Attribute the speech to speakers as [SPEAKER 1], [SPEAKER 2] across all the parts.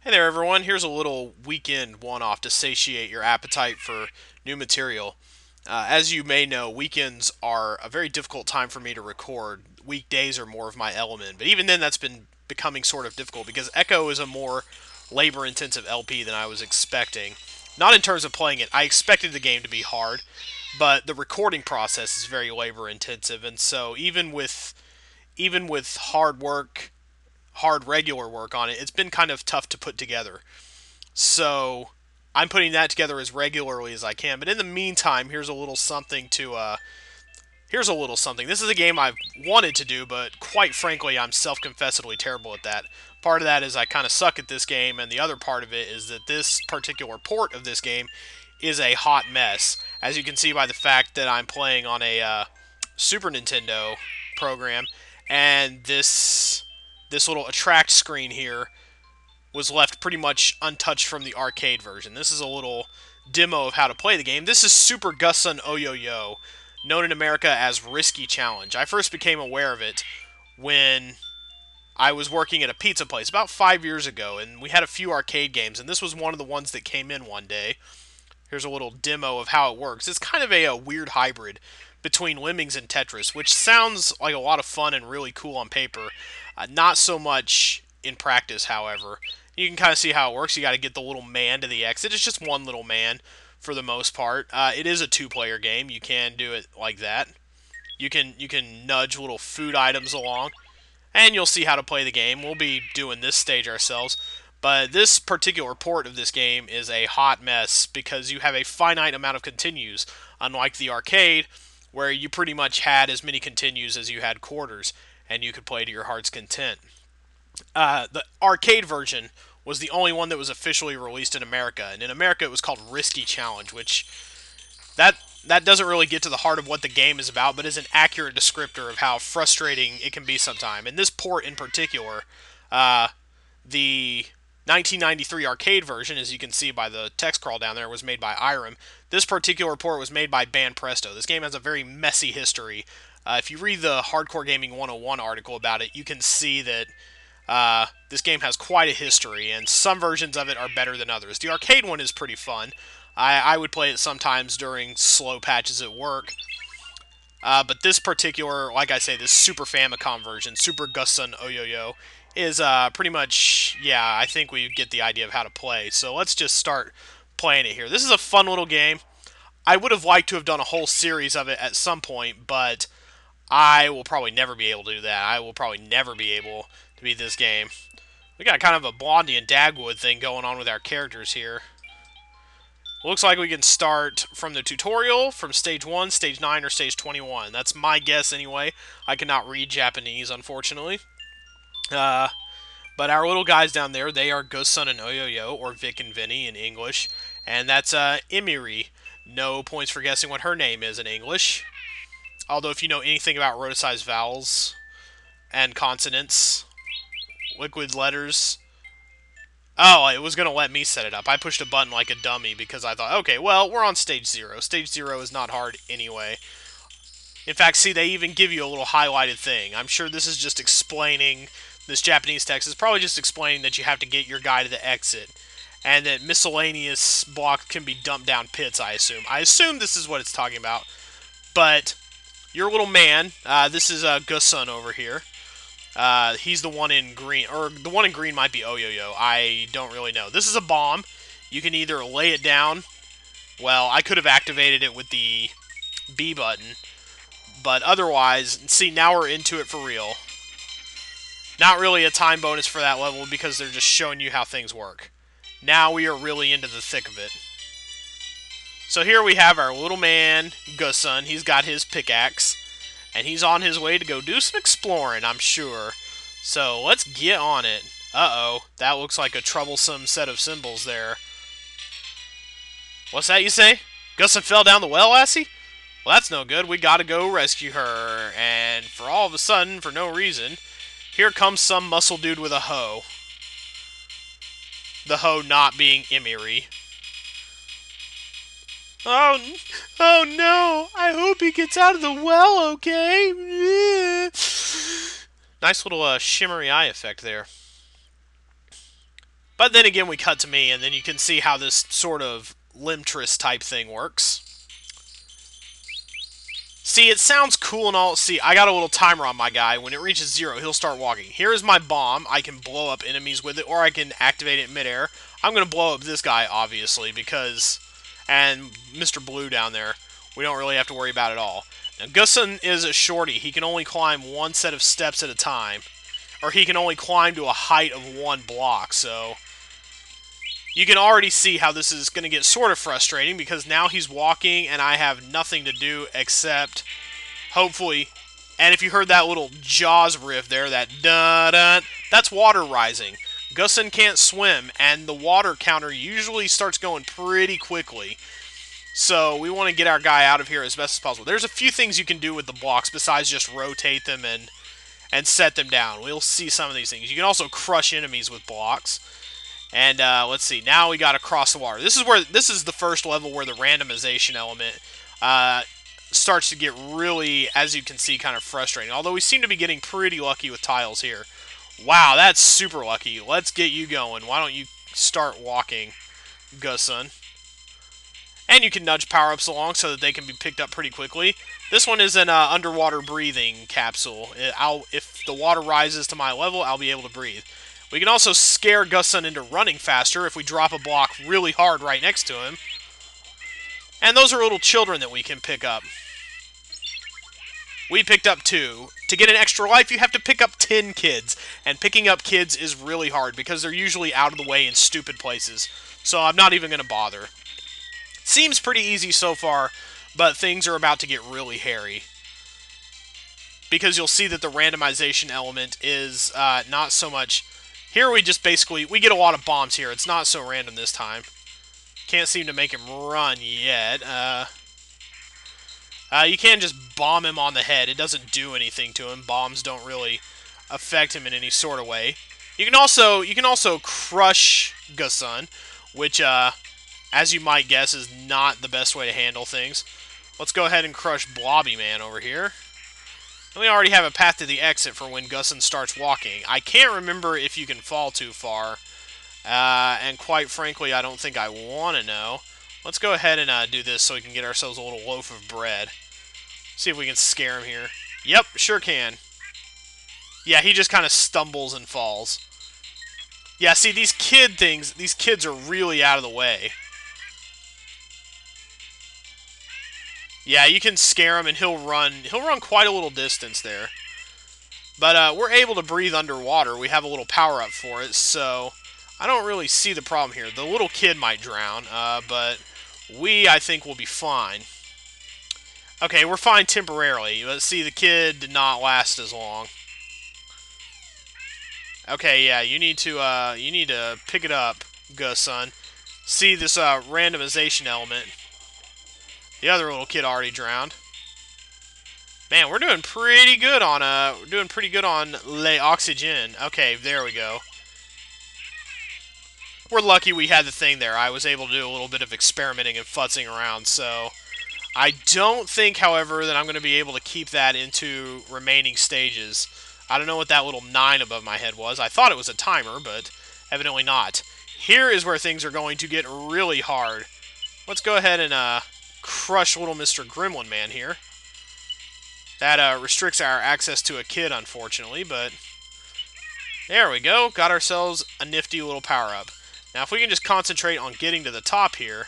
[SPEAKER 1] Hey there, everyone. Here's a little weekend one-off to satiate your appetite for new material. As you may know, weekends are a very difficult time for me to record. Weekdays are more of my element, but even then, that's been becoming sort of difficult because Echo is a more labor-intensive LP than I was expecting. Not in terms of playing it. I expected the game to be hard, but the recording process is very labor-intensive, and so even with hard regular work on it, it's been kind of tough to put together. So I'm putting that together as regularly as I can. But in the meantime, here's a little something. This is a game I've wanted to do, but quite frankly, I'm self-confessedly terrible at that. Part of that is I kind of suck at this game, and the other part of it is that this particular port of this game is a hot mess. As you can see by the fact that I'm playing on a Super Nintendo program, and this little attract screen here was left pretty much untouched from the arcade version. This is a little demo of how to play the game. This is Super Gussun Oyoyo, known in America as Risky Challenge. I first became aware of it when I was working at a pizza place about 5 years ago, and we had a few arcade games, and this was one of the ones that came in one day. Here's a little demo of how it works. It's kind of a weird hybrid between Lemmings and Tetris, which sounds like a lot of fun and really cool on paper. Not so much in practice, however. You can kind of see how it works. You got to get the little man to the exit. It's just one little man for the most part. It is a two-player game. You can do it like that. You can nudge little food items along, and you'll see how to play the game. We'll be doing this stage ourselves. But this particular port of this game is a hot mess because you have a finite amount of continues, unlike the arcade, where you pretty much had as many continues as you had quarters, and you could play to your heart's content. The arcade version was the only one that was officially released in America, and in America it was called Risky Challenge, which that that doesn't really get to the heart of what the game is about, but is an accurate descriptor of how frustrating it can be sometimes. And this port in particular, the 1993 arcade version, as you can see by the text crawl down there, was made by Irem. This particular port was made by Banpresto. This game has a very messy history. If you read the Hardcore Gaming 101 article about it, you can see that this game has quite a history, and some versions of it are better than others. The arcade one is pretty fun. I would play it sometimes during slow patches at work. But this particular, like I say, this Super Famicom version, Super Gussun Oyoyo, is pretty much, yeah, I think we get the idea of how to play. So let's just start playing it here. This is a fun little game. I would have liked to have done a whole series of it at some point, but I will probably never be able to do that. I will probably never be able to beat this game. We got kind of a Blondie and Dagwood thing going on with our characters here. Looks like we can start from the tutorial, from stage 1, stage 9, or stage 21. That's my guess anyway. I cannot read Japanese, unfortunately. But our little guys down there, they are Gussun and Oyoyo, or Vic and Vinny in English. And that's Emiri. No points for guessing what her name is in English. Although if you know anything about rhoticized vowels and consonants, liquid letters... Oh, it was going to let me set it up. I pushed a button like a dummy because I thought, okay, well, we're on stage 0. Stage 0 is not hard anyway. In fact, see, they even give you a little highlighted thing. I'm sure this is just explaining, this Japanese text is probably just explaining that you have to get your guy to the exit. And that miscellaneous blocks can be dumped down pits, I assume. I assume this is what it's talking about. But your little man, this is Gussun over here. He's the one in green, or the one in green might be Oyoyo. I don't really know. This is a bomb. You can either lay it down. Well, I could have activated it with the B button, but otherwise, see, now we're into it for real. Not really a time bonus for that level because they're just showing you how things work. Now we are really into the thick of it. So here we have our little man, Gussun. He's got his pickaxe. And he's on his way to go do some exploring, I'm sure. So, let's get on it. Uh-oh, that looks like a troublesome set of symbols there. What's that you say? Gussun fell down the well, lassie? Well, that's no good. We gotta go rescue her. And for all of a sudden, for no reason, here comes some muscle dude with a hoe. The hoe not being Emiri. Oh, oh no! I hope he gets out of the well, okay? Nice little shimmery eye effect there. But then again, we cut to me, and then you can see how this sort of Limtress type thing works. See, it sounds cool and all. See, I got a little timer on my guy. When it reaches 0, he'll start walking. Here is my bomb. I can blow up enemies with it, or I can activate it midair. I'm going to blow up this guy, obviously, because... And Mr. Blue down there, we don't really have to worry about it all. Now, Gussun is a shorty. He can only climb one set of steps at a time. Or he can only climb to a height of 1 block, so... You can already see how this is going to get sort of frustrating, because now he's walking and I have nothing to do except, hopefully, and if you heard that little Jaws riff there, that dun-dun, that's water rising. Gussun can't swim, and the water counter usually starts going pretty quickly. So we want to get our guy out of here as best as possible. There's a few things you can do with the blocks besides just rotate them and set them down. We'll see some of these things. You can also crush enemies with blocks. And let's see. Now we got to cross the water. This is the first level where the randomization element starts to get really, as you can see, kind of frustrating. Although we seem to be getting pretty lucky with tiles here. Wow, that's super lucky. Let's get you going. Why don't you start walking, Gussun? And you can nudge power-ups along so that they can be picked up pretty quickly. This one is an underwater breathing capsule. If the water rises to my level, I'll be able to breathe. We can also scare Gussun into running faster if we drop a block really hard right next to him. And those are little children that we can pick up. We picked up 2. To get an extra life, you have to pick up 10 kids. And picking up kids is really hard because they're usually out of the way in stupid places. So I'm not even going to bother. Seems pretty easy so far, but things are about to get really hairy. Because you'll see that the randomization element is not so much... Here we just basically, we get a lot of bombs here. It's not so random this time. Can't seem to make him run yet. You can just bomb him on the head. It doesn't do anything to him. Bombs don't really affect him in any sort of way. You can also crush Gussun, which, as you might guess, is not the best way to handle things. Let's go ahead and crush Blobby Man over here. We already have a path to the exit for when Gussun starts walking. I can't remember if you can fall too far. And quite frankly, I don't think I want to know. Let's go ahead and do this so we can get ourselves a little loaf of bread. See if we can scare him here. Yep, sure can. Yeah, he just kind of stumbles and falls. Yeah, see, these kids are really out of the way. Yeah, you can scare him and he'll run quite a little distance there. But we're able to breathe underwater. We have a little power-up for it, so I don't really see the problem here. The little kid might drown, but I think, will be fine. Okay, we're fine temporarily. Let's see, the kid did not last as long. Okay, yeah, you need to pick it up, Gussun. See this randomization element. The other little kid already drowned. Man, we're doing pretty good on Le Oxygen. Okay, there we go. We're lucky we had the thing there. I was able to do a little bit of experimenting and futzing around, so I don't think, however, that I'm going to be able to keep that into remaining stages. I don't know what that little 9 above my head was. I thought it was a timer, but evidently not. Here is where things are going to get really hard. Let's go ahead and crush little Mr. Gremlin Man here. That restricts our access to a kid, unfortunately, but there we go. Got ourselves a nifty little power-up. Now, if we can just concentrate on getting to the top here,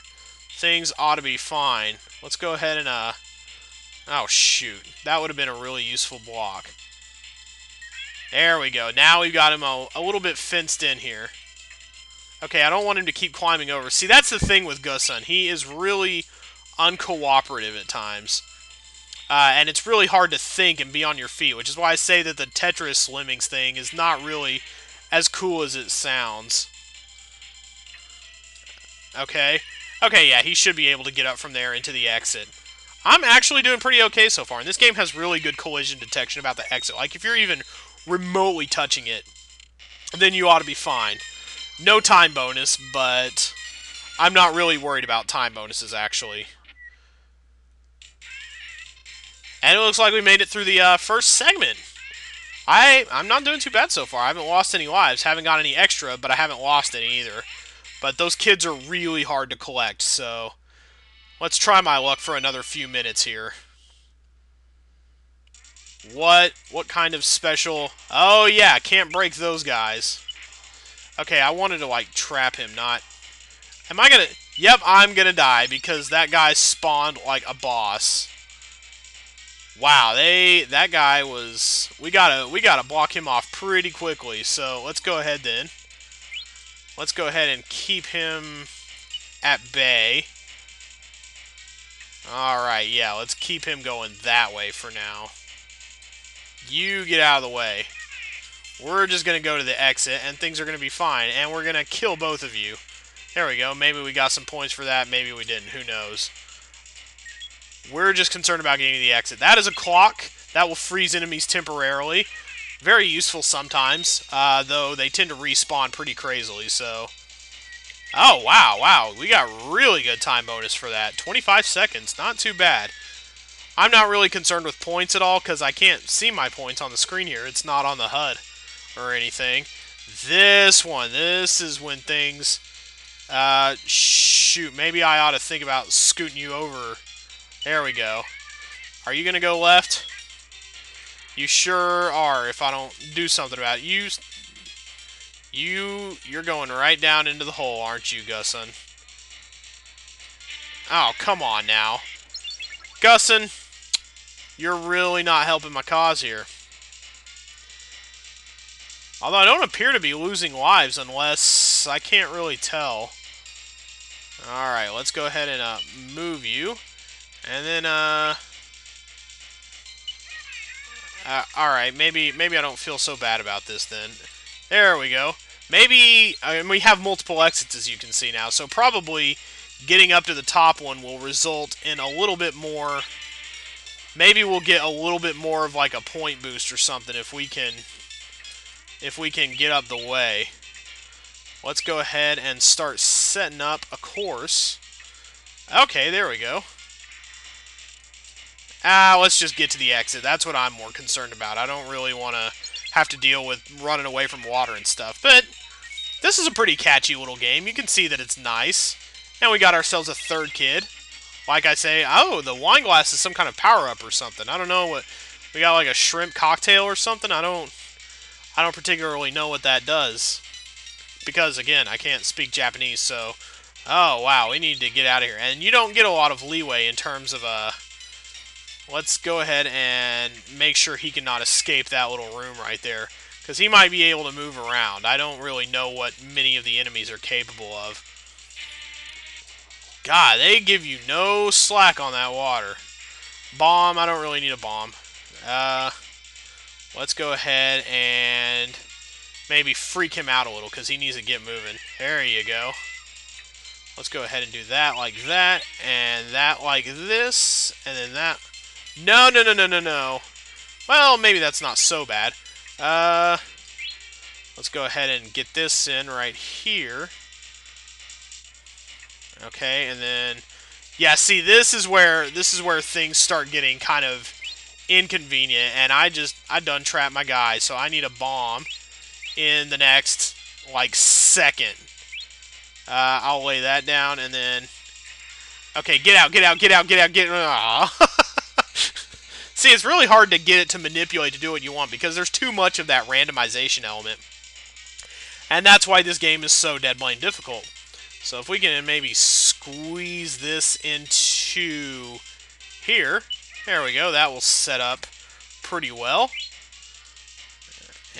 [SPEAKER 1] things ought to be fine. Let's go ahead and, oh, shoot. That would have been a really useful block. There we go. Now we've got him a little bit fenced in here. Okay, I don't want him to keep climbing over. See, that's the thing with Gussun. He is really uncooperative at times. And it's really hard to think and be on your feet, which is why I say that the Tetris Lemmings thing is not really as cool as it sounds. Okay. Okay, yeah, he should be able to get up from there into the exit. I'm actually doing pretty okay so far, and this game has really good collision detection about the exit. Like, if you're even remotely touching it, then you ought to be fine. No time bonus, but I'm not really worried about time bonuses, actually. And it looks like we made it through the first segment. I'm not doing too bad so far. I haven't lost any lives. Haven't got any extra, but I haven't lost any either. But those kids are really hard to collect, so let's try my luck for another few minutes here. What? What kind of special... Oh, yeah, can't break those guys. Okay, I wanted to, like, trap him, not... Am I gonna... Yep, I'm gonna die, because that guy spawned like a boss. Wow, that guy was... We gotta block him off pretty quickly, so let's go ahead then. Let's go ahead and keep him at bay. Alright, yeah, let's keep him going that way for now. You get out of the way. We're just going to go to the exit, and things are going to be fine, and we're going to kill both of you. There we go. Maybe we got some points for that. Maybe we didn't. Who knows? We're just concerned about getting to the exit. That is a clock. That will freeze enemies temporarily. Very useful sometimes, though they tend to respawn pretty crazily, so... Oh, wow, wow. We got really good time bonus for that. 25 seconds. Not too bad. I'm not really concerned with points at all, because I can't see my points on the screen here. It's not on the HUD or anything. This one. This is when things... shoot. Maybe I ought to think about scooting you over. There we go. Are you going to go left? You sure are, if I don't do something about it. You're going right down into the hole, aren't you, Gussun? Oh, come on now. Gussun, you're really not helping my cause here. Although I don't appear to be losing lives unless I can't really tell. Alright, let's go ahead and move you. And then, alright, maybe I don't feel so bad about this then. There we go. Maybe, we have multiple exits as you can see now, so probably getting up to the top one will result in a little bit more... Maybe we'll get a little bit more of like a point boost or something if we can get up the way. Let's go ahead and start setting up a course. Okay, there we go. Let's just get to the exit. That's what I'm more concerned about. I don't really want to have to deal with running away from water and stuff. But this is a pretty catchy little game. You can see that it's nice. And we got ourselves a third kid. Like I say, oh, the wine glass is some kind of power-up or something. I don't know what... We got like a shrimp cocktail or something? I don't particularly know what that does. Because, again, I can't speak Japanese, so... Oh, wow, we need to get out of here. And you don't get a lot of leeway in terms of, Let's go ahead and make sure he cannot escape that little room right there. Because he might be able to move around. I don't really know what many of the enemies are capable of. God, they give you no slack on that water. Bomb, I don't really need a bomb. Let's go ahead and maybe freak him out a little because he needs to get moving. There you go. Let's go ahead and do that like that, and that like this, and then that. No, no, no, no, no, no. Well, maybe that's not so bad. Let's go ahead and get this in right here. Okay, and then, yeah, see, this is where things start getting kind of inconvenient, and I done trapped my guy, so I need a bomb in the next, like, second. I'll lay that down, and then, okay, get out, get out, get out, get out, get out. See, it's really hard to get it to manipulate to do what you want, because there's too much of that randomization element. And that's why this game is so dead blame difficult. So if we can maybe squeeze this into here, there we go, that will set up pretty well.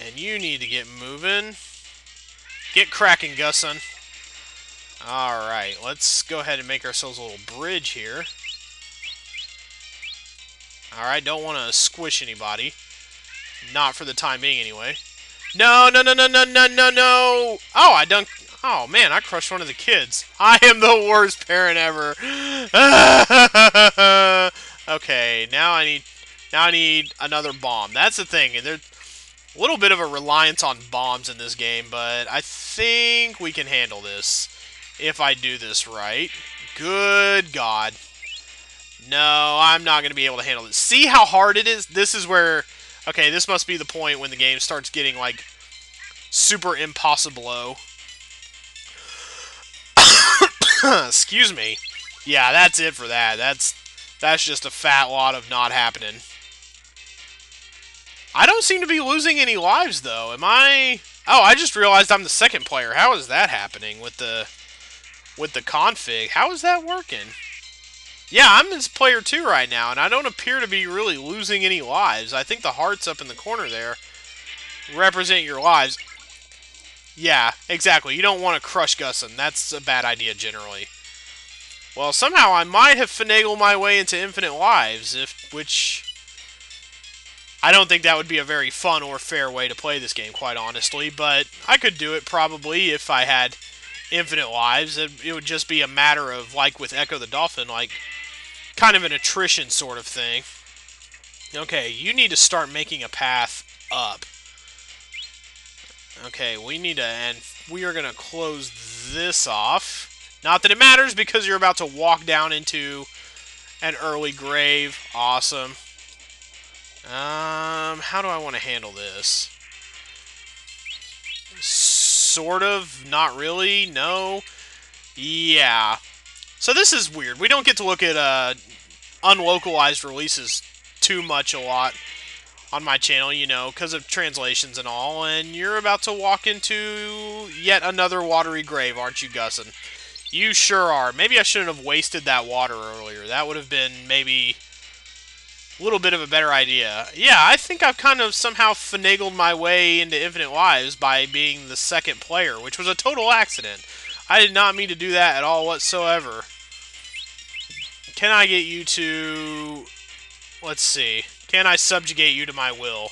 [SPEAKER 1] And you need to get moving. Get cracking, Gussun. Alright, let's go ahead and make ourselves a little bridge here. Alright, don't want to squish anybody. Not for the time being, anyway. No, no, no, no, no, no, no, no! Oh, I done... Oh, man, I crushed one of the kids. I am the worst parent ever. Okay, now I need another bomb. That's the thing. There's a little bit of a reliance on bombs in this game, but I think we can handle this if I do this right. Good God. No, I'm not going to be able to handle this. See how hard it is? This is where, Okay, this must be the point when the game starts getting, like, super impossible. Excuse me. Yeah, that's it for that. That's just a fat lot of not happening. I don't seem to be losing any lives, though. Am I... Oh, I just realized I'm the second player. How is that happening with the config? How is that working? Yeah, I'm this player 2 right now, and I don't appear to be really losing any lives. I think the hearts up in the corner there represent your lives. Yeah, exactly. You don't want to crush Gussun. That's a bad idea generally. Well, somehow I might have finagled my way into infinite lives, which I don't think that would be a very fun or fair way to play this game, quite honestly, but I could do it probably if I had infinite lives. It would just be a matter of, like with Echo the Dolphin, like kind of an attrition sort of thing. Okay, you need to start making a path up. Okay, we need to, and we are going to close this off. Not that it matters, because you're about to walk down into an early grave. Awesome. How do I want to handle this? Sort of, not really, no. Yeah. So this is weird. We don't get to look at unlocalized releases too much a lot on my channel, you know, because of translations and all, and you're about to walk into yet another watery grave, aren't you, Gussun? You sure are. Maybe I shouldn't have wasted that water earlier. That would have been maybe a little bit of a better idea. Yeah, I think I've kind of somehow finagled my way into infinite lives by being the second player, which was a total accident. I did not mean to do that at all whatsoever. Can I get you to... Let's see. Can I subjugate you to my will?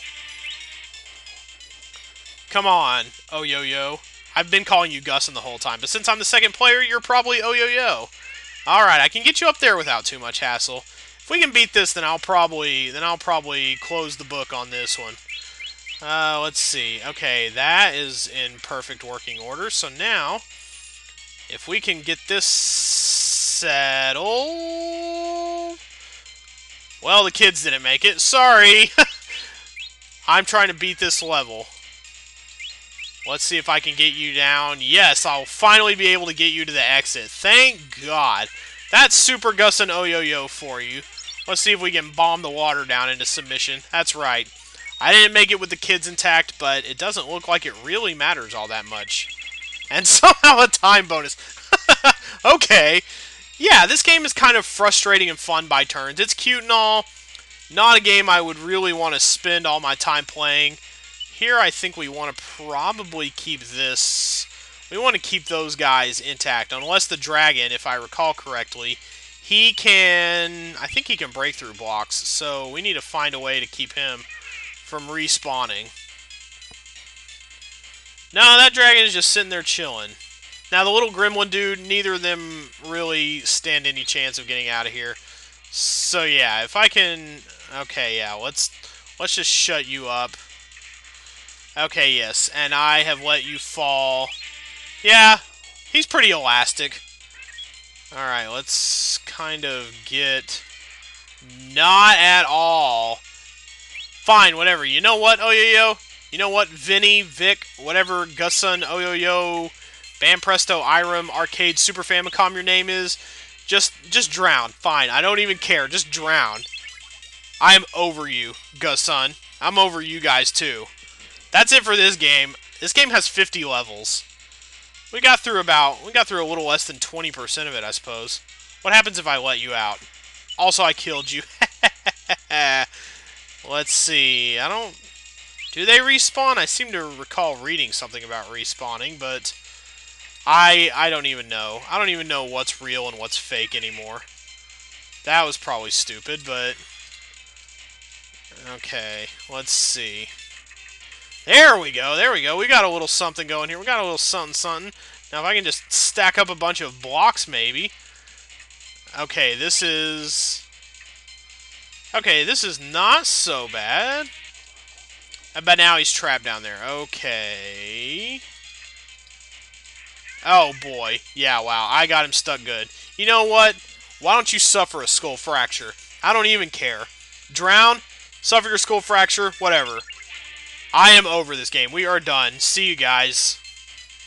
[SPEAKER 1] Come on, Oyoyo. I've been calling you Gussun the whole time, but since I'm the second player, you're probably Oyoyo. Alright, I can get you up there without too much hassle. If we can beat this, then I'll probably close the book on this one. Let's see. Okay, that is in perfect working order. So now, if we can get this settled... Well, the kids didn't make it. Sorry! I'm trying to beat this level. Let's see if I can get you down. Yes, I'll finally be able to get you to the exit. Thank God. That's Super Gussun Oyoyo for you. Let's see if we can bomb the water down into submission. That's right. I didn't make it with the kids intact, but it doesn't look like it really matters all that much. And somehow a time bonus. Okay. Yeah, this game is kind of frustrating and fun by turns. It's cute and all. Not a game I would really want to spend all my time playing. Here, I think we want to probably keep this... We want to keep those guys intact, unless the dragon, if I recall correctly, he can... I think he can break through blocks, so we need to find a way to keep him from respawning. No, that dragon is just sitting there chilling. Now, the little gremlin dude, neither of them really stand any chance of getting out of here. So, yeah, if I can... Okay, yeah, let's just shut you up. Okay, yes, and I have let you fall. Yeah, he's pretty elastic. Alright, let's kind of get... Not at all. Fine, whatever. You know what, Oyoyo? You know what, Vinny, Vic, whatever, Gussun, Oyoyo, Banpresto, Irem, Arcade, Super Famicom your name is, just drown. Fine, I don't even care. Just drown. I am over you, Gussun. I'm over you guys, too. That's it for this game. This game has 50 levels. We got through a little less than 20% of it, I suppose. What happens if I let you out? Also, I killed you. Let's see. Do they respawn? I seem to recall reading something about respawning, but I don't even know. I don't even know what's real and what's fake anymore. That was probably stupid, but... Okay, let's see. There we go, there we go. We got a little something going here. We got a little something. Now, if I can just stack up a bunch of blocks, maybe. Okay, this is... Okay, this is not so bad. But now he's trapped down there. Okay. Oh, boy. Yeah, wow. I got him stuck good. You know what? Why don't you suffer a skull fracture? I don't even care. Drown? Suffer your skull fracture, whatever. I am over this game. We are done. See you guys.